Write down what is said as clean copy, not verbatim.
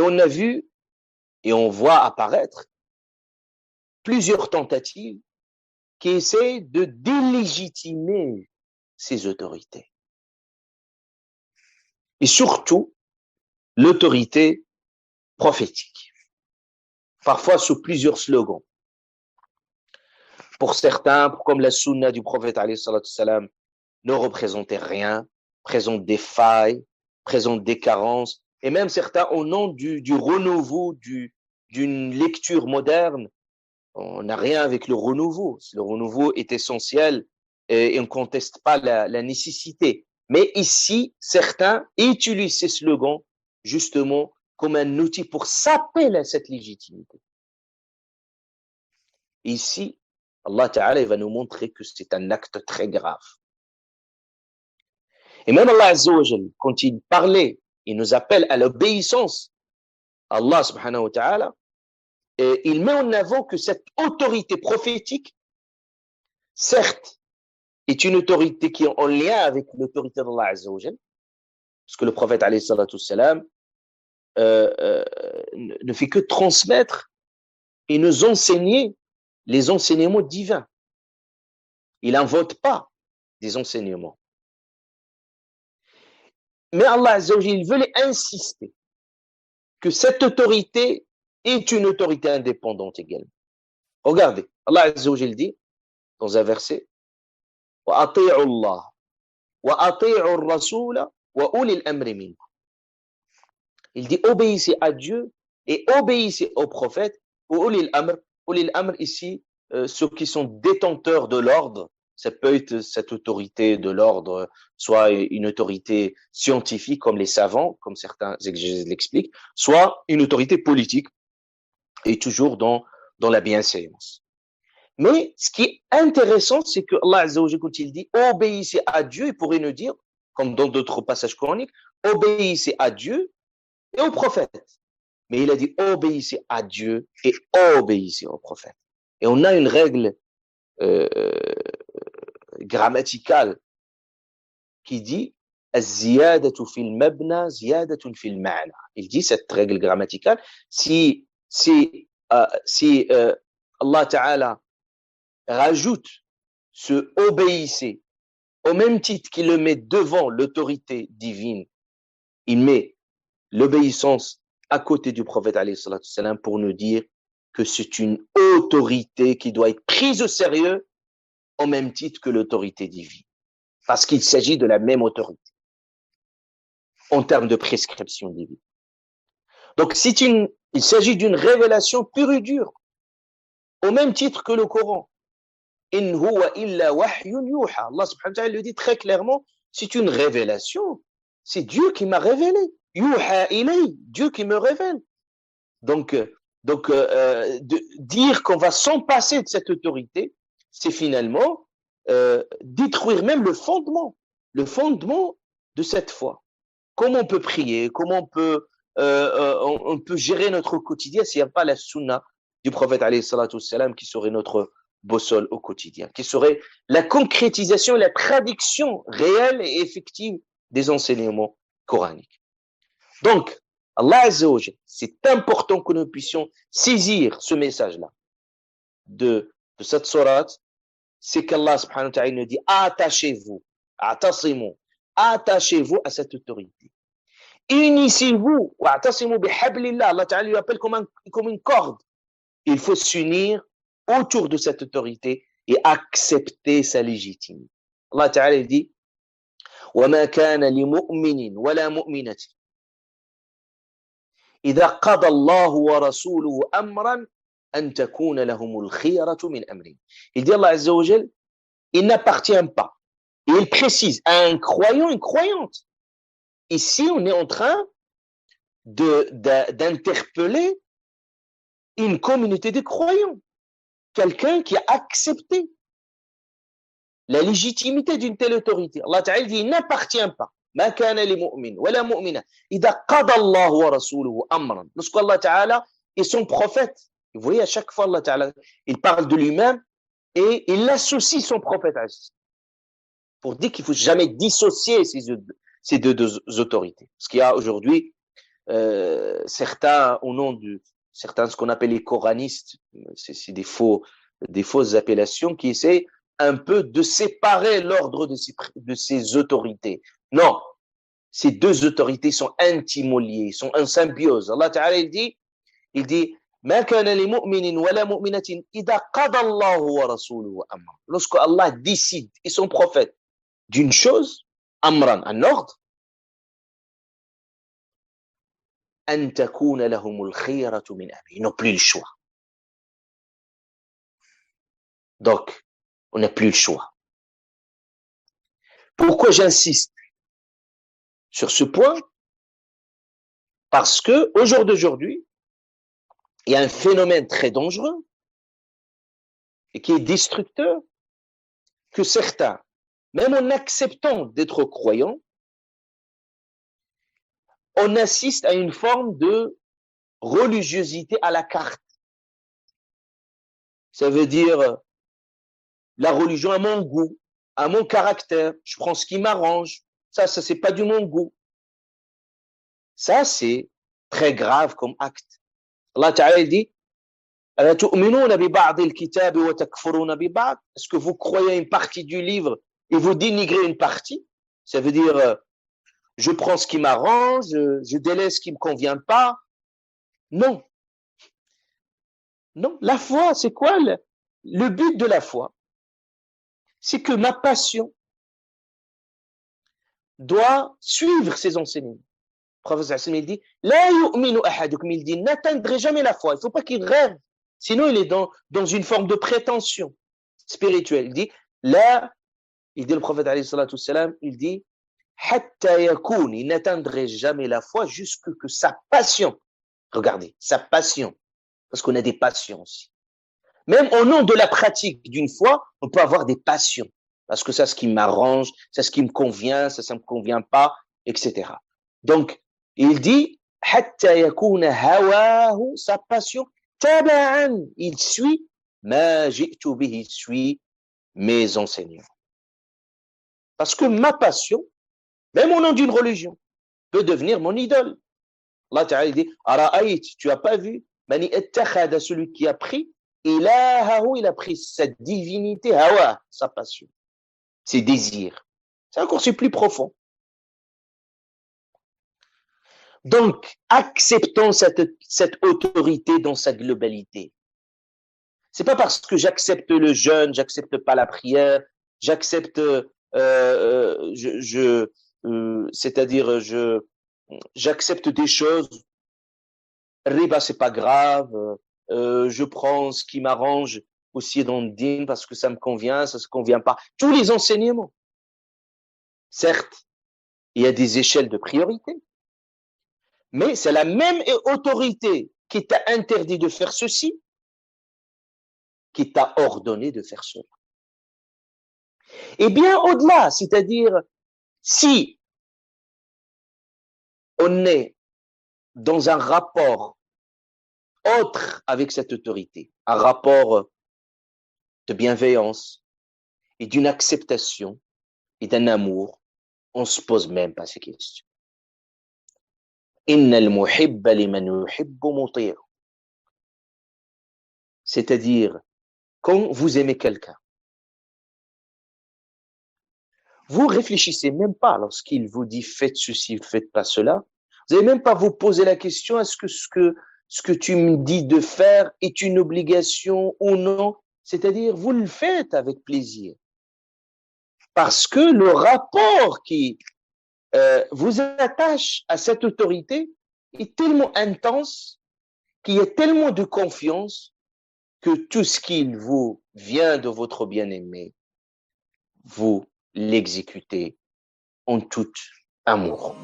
on a vu et on voit apparaître plusieurs tentatives qui essaient de délégitimer ces autorités. Et surtout, l'autorité prophétique. Parfois sous plusieurs slogans. Pour certains, comme la sunna du prophète alayhi salatu salam, ne représentait rien, présente des failles, présente des carences, et même certains au nom du renouveau, d'une lecture moderne. On n'a rien avec le renouveau. Le renouveau est essentiel et on ne conteste pas la nécessité. Mais ici, certains utilisent ces slogans justement comme un outil pour saper cette légitimité. Ici, Allah Ta'ala va nous montrer que c'est un acte très grave. Et même Allah Azza wa Jal, quand il parlait, il nous appelle à l'obéissance à Allah Subhanahu wa Ta'ala, et il met en avant que cette autorité prophétique, certes, est une autorité qui est en lien avec l'autorité d'Allah Azza wa Jal, parce que le prophète alayhi salatu salam ne fait que transmettre et nous enseigner les enseignements divins. Il n'invente pas des enseignements. Mais Allah Azza wa Jal, il veut insister que cette autorité est une autorité indépendante également. Regardez, Allah Azza wa Jal dit dans un verset وَأَطِيعُوا اللَّهَ وَأَطِيعُوا الرَّسُولَ وَأُولِي الْأَمْرِ مِنكُمْ. Il dit obéissez à Dieu et obéissez aux prophètes. وَأُولِي الْأَمْرِ, أُولِي الْأَمْرِ ici, ceux qui sont détenteurs de l'ordre. Ça peut être cette autorité de l'ordre, soit une autorité scientifique comme les savants, comme certains exégètes l'expliquent, soit une autorité politique, et toujours dans la bienséance. Mais ce qui est intéressant, c'est que Allah Azza wa Jalla, quand il dit obéissez à Dieu, il pourrait nous dire, comme dans d'autres passages coraniques, obéissez à Dieu et aux prophètes. Mais il a dit obéissez à Dieu et obéissez aux prophètes. Et on a une règle grammaticale qui dit az-ziyadatu fil mabna ziyadatun fil ma'na. Il dit cette règle grammaticale, si Allah Ta'ala rajoute ce obéissez au même titre qu'il le met devant l'autorité divine, il met l'obéissance à côté du prophète alayhi salatu salam pour nous dire que c'est une autorité qui doit être prise au sérieux au même titre que l'autorité divine. Parce qu'il s'agit de la même autorité en termes de prescription divine. Donc, il s'agit d'une révélation pure et dure, au même titre que le Coran. In huwa illa wahyun yuha. Allah subhanahu wa ta'ala le dit très clairement, c'est une révélation. C'est Dieu qui m'a révélé. Yuha ilay, Dieu qui me révèle. Donc dire qu'on va s'en passer de cette autorité, c'est finalement détruire même le fondement de cette foi. Comment on peut prier, comment on peut gérer notre quotidien s'il n'y a pas la sunna du prophète alayhi salatu wassalam qui serait notre boussole au quotidien, qui serait la concrétisation et la traduction réelle et effective des enseignements coraniques. Donc, Allah Azza wa Jalla, c'est important que nous puissions saisir ce message-là de cette sourate, c'est qu'Allah subhanahu wa ta'ala nous dit attachez-vous, atasimu, attachez-vous à cette autorité. Unissez-vous, wa'tasimu bihablillah. Allah Ta'ala lui appelle comme une corde. Il faut s'unir autour de cette autorité et accepter sa légitimité. Allah Ta'ala dit وَمَا كَانَ لِمُؤْمِنٍ وَلَا مُؤْمِنَةٍ إِذَا قَضَى اللَّهُ وَرَسُولُهُ أَمْرًا أَن تَكُونَ لَهُمُ الْخِيَرَةُ مِنْ أَمْرِهِمْ. Il dit Allah Azza wa Jal, il n'appartient pas. Et il précise à un croyant, une croyante. Ici, on est en train d'interpeller une communauté de croyants. Quelqu'un qui a accepté la légitimité d'une telle autorité. Allah Ta'ala dit, il n'appartient pas. ما كان لمؤمن ولا مؤمنة إذا قضى الله ورسوله أمرا. Lorsqu'Allah Ta'ala est son prophète. Vous voyez, à chaque fois, Allah Ta'ala, il parle de lui-même et il associe son prophète à ça. Pour dire qu'il ne faut jamais dissocier ces deux autorités. Ce qu'il y a aujourd'hui, certains, au nom de certains, ce qu'on appelle les coranistes, c'est des fausses appellations qui essaient un peu de séparer l'ordre de ces autorités. Non, ces deux autorités sont intimement liées, sont en symbiose. Allah Ta'ala, il dit, ما كان لمؤمن ولا مؤمنة إذا قضى الله ورسوله أمرا. Lorsque Allah décide et son prophète d'une chose, amran, un ordre, أن تكون لهم الخيرة من أمره. Ils n'ont plus le choix. Donc, on n'a plus le choix. Pourquoi j'insiste sur ce point? Parce que au jour d'aujourd'hui, il y a un phénomène très dangereux et qui est destructeur, que certains, même en acceptant d'être croyants, on assiste à une forme de religiosité à la carte. Ça veut dire la religion à mon goût, à mon caractère, je prends ce qui m'arrange. Ça c'est pas du mon goût. Ça, c'est très grave comme acte. Allah Ta'ala dit, est-ce que vous croyez une partie du livre et vous dénigrez une partie? Ça veut dire, je prends ce qui m'arrange, je délaisse ce qui me convient pas. Non. Non, la foi, c'est quoi le but de la foi? C'est que ma passion doit suivre ses enseignements. Le prophète il dit, il dit, n'atteindrez jamais la foi. Il ne faut pas qu'il rêve. Sinon, il est dans une forme de prétention spirituelle. Il dit, là, il dit le prophète, il dit, il n'atteindrait jamais la foi jusque que sa passion, regardez, sa passion, parce qu'on a des passions aussi. Même au nom de la pratique d'une foi, on peut avoir des passions. Parce que ça, ce qui m'arrange, ça, ce qui me convient, ça me convient pas, etc. Donc, il dit, sa passion, il suit, il suit mes enseignements. Parce que ma passion, même au nom d'une religion, peut devenir mon idole. Allah Ta'ala dit, tu as pas vu, celui qui a pris, il a pris sa divinité, sa passion, ses désirs. C'est plus profond. Donc, acceptons cette autorité dans sa globalité. C'est pas parce que j'accepte le jeûne, j'accepte pas la prière, j'accepte, c'est-à-dire j'accepte des choses. Riba, c'est pas grave. Je prends ce qui m'arrange aussi dans le dîn parce que ça me convient, ça se convient pas. Tous les enseignements. Certes, il y a des échelles de priorité. Mais c'est la même autorité qui t'a interdit de faire ceci, qui t'a ordonné de faire cela. Et bien au-delà, c'est-à-dire, si on est dans un rapport autre avec cette autorité, un rapport de bienveillance et d'une acceptation et d'un amour, on se pose même pas ces questions. C'est-à-dire, quand vous aimez quelqu'un, vous réfléchissez même pas lorsqu'il vous dit faites ceci, faites pas cela. Vous n'allez même pas vous poser la question est-ce que ce que tu me dis de faire est une obligation ou non. C'est-à-dire, vous le faites avec plaisir. Parce que le rapport qui vous attache à cette autorité est tellement intense qu'il y a tellement de confiance que tout ce qu'il vous vient de votre bien-aimé, vous l'exécutez en tout amour.